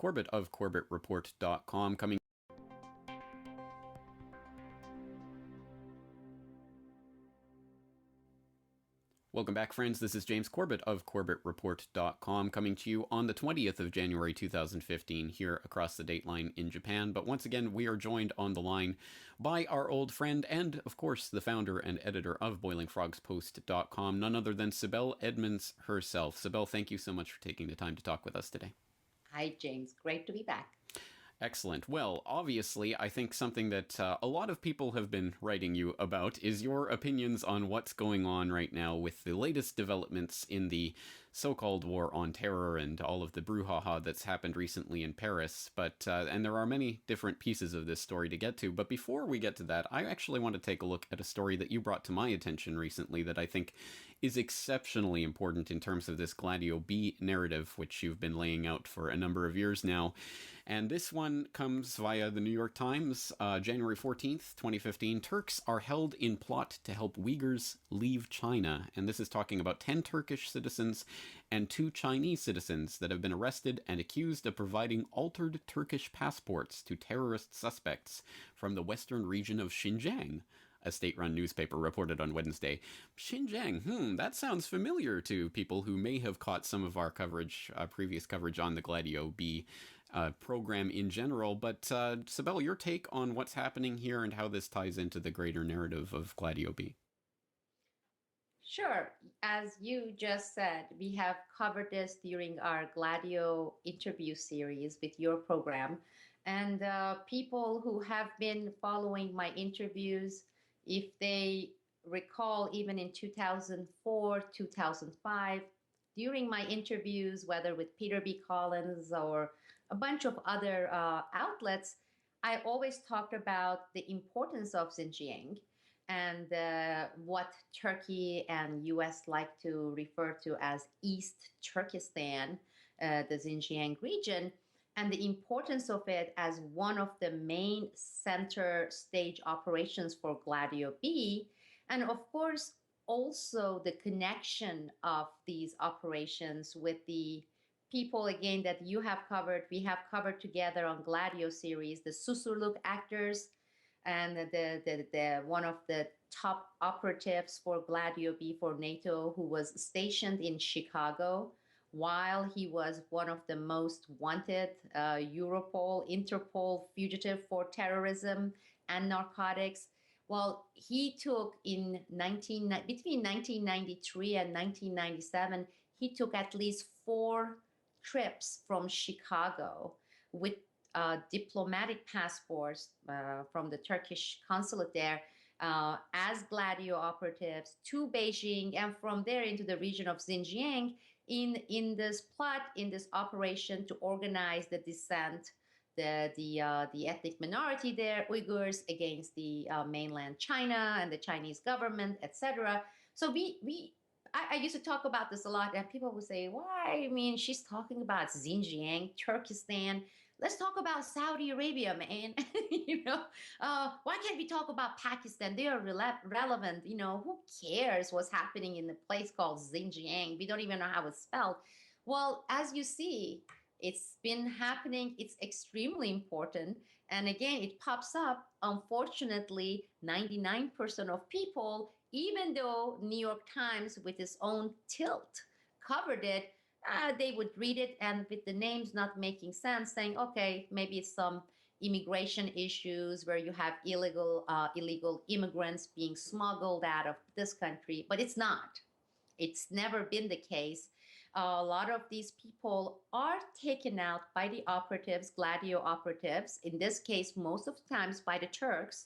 Corbett of CorbettReport.com coming. Welcome back, friends. This is James Corbett of CorbettReport.com coming to you on the 20th of January 2015 here across the dateline in Japan. But once again, we are joined on the line by our old friend and, of course, the founder and editor of BoilingFrogsPost.com, none other than Sibel Edmonds herself. Sibel, thank you so much for taking the time to talk with us today. Hi, James. Great to be back. Excellent. Well, obviously, I think something that a lot of people have been writing you about is your opinions on what's going on right now with the latest developments in the so-called war on terror and all of the brouhaha that's happened recently in Paris. But and there are many different pieces of this story to get to. But before we get to that, I actually want to take a look at a story that you brought to my attention recently that I think is exceptionally important in terms of this Gladio B narrative, which you've been laying out for a number of years now. And this one comes via the New York Times, January 14th, 2015. Turks are held in plot to help Uyghurs leave China. And this is talking about 10 Turkish citizens and 2 Chinese citizens that have been arrested and accused of providing altered Turkish passports to terrorist suspects from the western region of Xinjiang, a state-run newspaper reported on Wednesday. Xinjiang, that sounds familiar to people who may have caught some of our coverage, previous coverage on the Gladio B program in general. But Sibel, your take on what's happening here and how this ties into the greater narrative of Gladio B. Sure. As you just said, we have covered this during our Gladio interview series with your program. And people who have been following my interviews, if they recall, even in 2004, 2005, during my interviews, whether with Peter B. Collins or a bunch of other outlets, I always talked about the importance of Xinjiang and what Turkey and U.S. like to refer to as East Turkestan, the Xinjiang region, and the importance of it as one of the main center stage operations for Gladio B. And of course, also the connection of these operations with the people, again, that you have covered, we have covered together on Gladio series, the Susurluk actors, and the one of the top operatives for Gladio B for NATO, who was stationed in Chicago while he was one of the most wanted Europol, Interpol fugitive for terrorism and narcotics. Well, he took between 1993 and 1997, he took at least 4 trips from Chicago with diplomatic passports from the Turkish consulate there as Gladio operatives to Beijing, and from there into the region of Xinjiang in this plot, in this operation to organize the dissent, the ethnic minority there, Uyghurs, against the mainland China and the Chinese government, etc. So I used to talk about this a lot, and people would say, why? I mean, she's talking about Xinjiang, Turkestan. Let's talk about Saudi Arabia, man. Why can't we talk about Pakistan? They are relevant. Who cares what's happening in the place called Xinjiang? We don't even know how it's spelled. Well, as you see, it's been happening. It's extremely important. And again, it pops up. Unfortunately, 99% of people, even though New York Times with its own tilt covered it, they would read it and with the names not making sense, saying, okay, maybe it's some immigration issues where you have illegal immigrants being smuggled out of this country. But it's not. It's never been the case. A lot of these people are taken out by the operatives, Gladio operatives, in this case, most of the times by the Turks,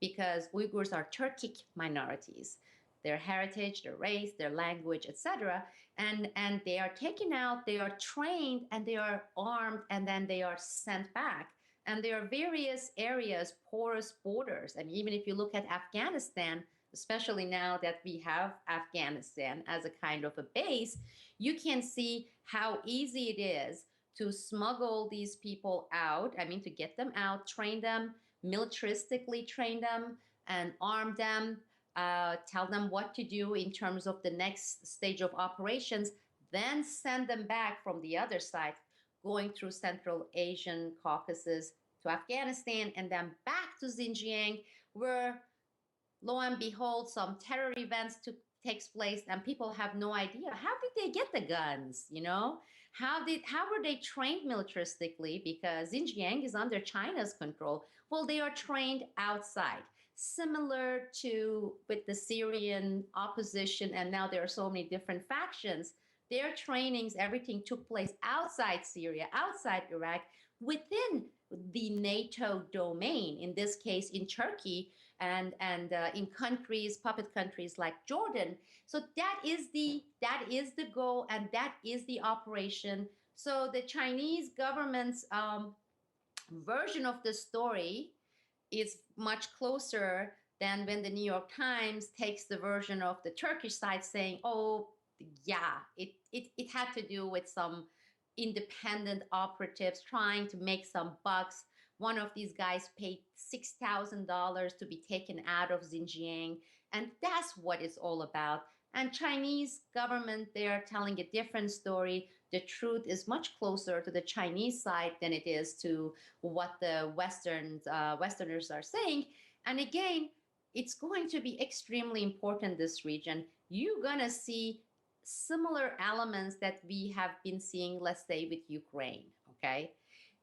because Uyghurs are Turkic minorities, their heritage, their race, their language, etc. And they are taken out, they are trained, and they are armed, and then they are sent back. And there are various areas, porous borders. I mean, even if you look at Afghanistan, especially now that we have Afghanistan as a kind of a base, you can see how easy it is to smuggle these people out. I mean, to get them out, train them, militaristically train them, and arm them, tell them what to do in terms of the next stage of operations, then send them back from the other side going through Central Asian Caucasus to Afghanistan, and then back to Xinjiang, where lo and behold, some terror events takes place, and people have no idea how did they get the guns. How were they trained militaristically? Because Xinjiang is under China's control. Well, they are trained outside, similar to with the Syrian opposition, and now there are so many different factions. Their trainings, everything took place outside Syria, outside Iraq, within the NATO domain. In this case, in Turkey, and in countries, puppet countries like Jordan. So that is the goal, and that is the operation. So the Chinese government's version of the story is much closer than when the New York Times takes the version of the Turkish side saying, oh, yeah, it had to do with some independent operatives trying to make some bucks. One of these guys paid $6,000 to be taken out of Xinjiang, and that's what it's all about. And Chinese government, they are telling a different story. The truth is much closer to the Chinese side than it is to what the Westerners are saying. And again, it's going to be extremely important, this region. You're going to see similar elements that we have been seeing, let's say, with Ukraine, okay?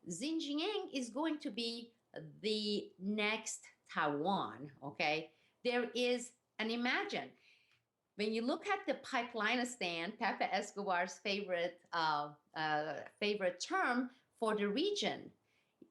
Xinjiang is going to be the next Taiwan, okay? There is, and imagine, when you look at the pipeline stand, Pepe Escobar's favorite term for the region,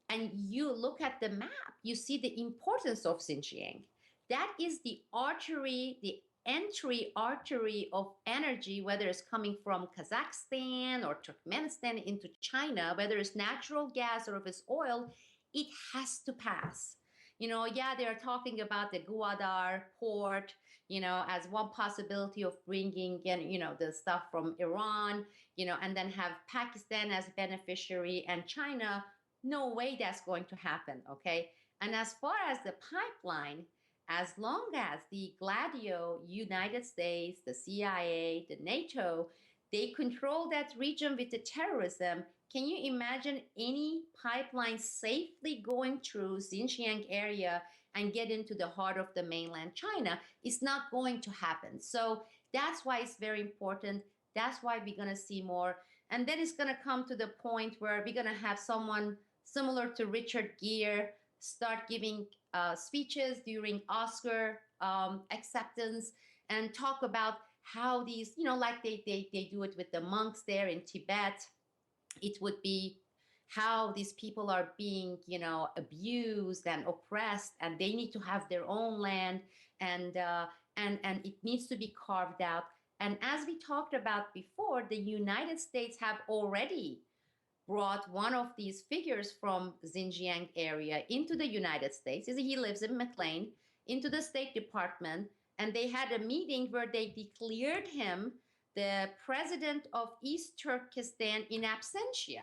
and you look at the map, you see the importance of Xinjiang. That is the artery, the entry artery of energy, whether it's coming from Kazakhstan or Turkmenistan into China, whether it's natural gas or if it's oil, it has to pass. Yeah, they're talking about the Gwadar port, as one possibility of bringing in, the stuff from Iran, and then have Pakistan as beneficiary and China. No way that's going to happen, okay? And as far as the pipeline, as long as the Gladio, United States, the CIA, the NATO, they control that region with the terrorism, can you imagine any pipeline safely going through Xinjiang area and get into the heart of the mainland China? It's not going to happen. So that's why it's very important. That's why we're going to see more. And then it's going to come to the point where we're going to have someone similar to Richard Gere start giving speeches during Oscar acceptance and talk about how these, like they do it with the monks there in Tibet. It would be how these people are being, abused and oppressed, and they need to have their own land, and it needs to be carved out. And as we talked about before, the United States have already brought one of these figures from Xinjiang area into the United States. He lives in McLean, into the State Department, and they had a meeting where they declared him the president of East Turkestan in absentia.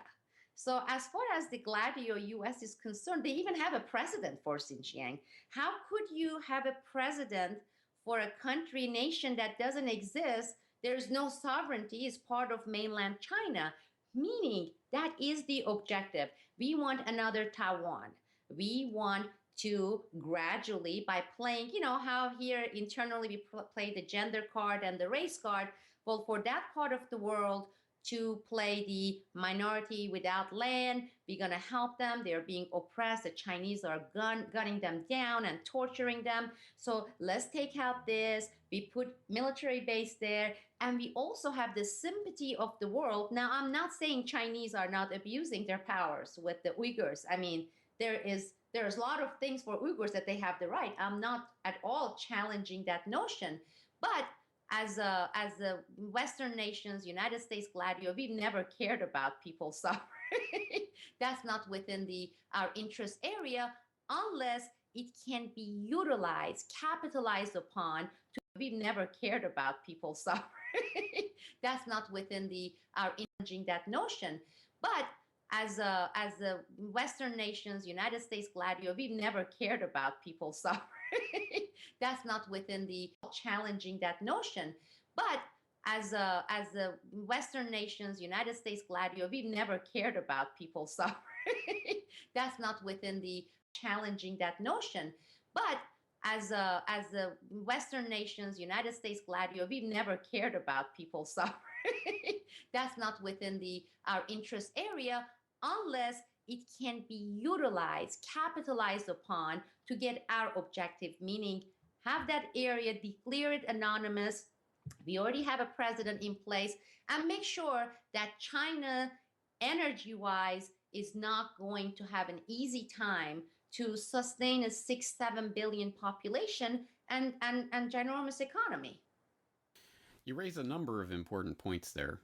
So as far as the Gladio US is concerned, they even have a president for Xinjiang. How could you have a president for a country, nation that doesn't exist? There's no sovereignty, it's part of mainland China. Meaning that is the objective. We want another Taiwan. We want to gradually, by playing, how here internally we play the gender card and the race card. Well, for that part of the world to play the minority without land, we're going to help them. They're being oppressed. The Chinese are gunning them down and torturing them. So let's take out this. We put military base there. And we also have the sympathy of the world. Now, I'm not saying Chinese are not abusing their powers with the Uyghurs. I mean, there's a lot of things for Uyghurs that they have the right. I'm not at all challenging that notion. But as the Western nations, United States, Gladio, we've never cared about people's suffering. That's not within our interest area unless it can be utilized, capitalized upon. We've never cared about people's suffering. That's not within our challenging that notion. But as the Western nations, United States, Gladio, we've never cared about people's suffering. That's not within challenging that notion. But as the Western nations, United States, Gladio, we've never cared about people suffering. That's not within the challenging that notion. But as the Western nations, United States, Gladio, we've never cared about people suffering. That's not within the our interest area unless it can be utilized, capitalized upon to get our objective, meaning have that area declared anonymous. We already have a president in place, and make sure that China, energy wise, is not going to have an easy time to sustain a 6-7 billion population and ginormous economy. You raise a number of important points there,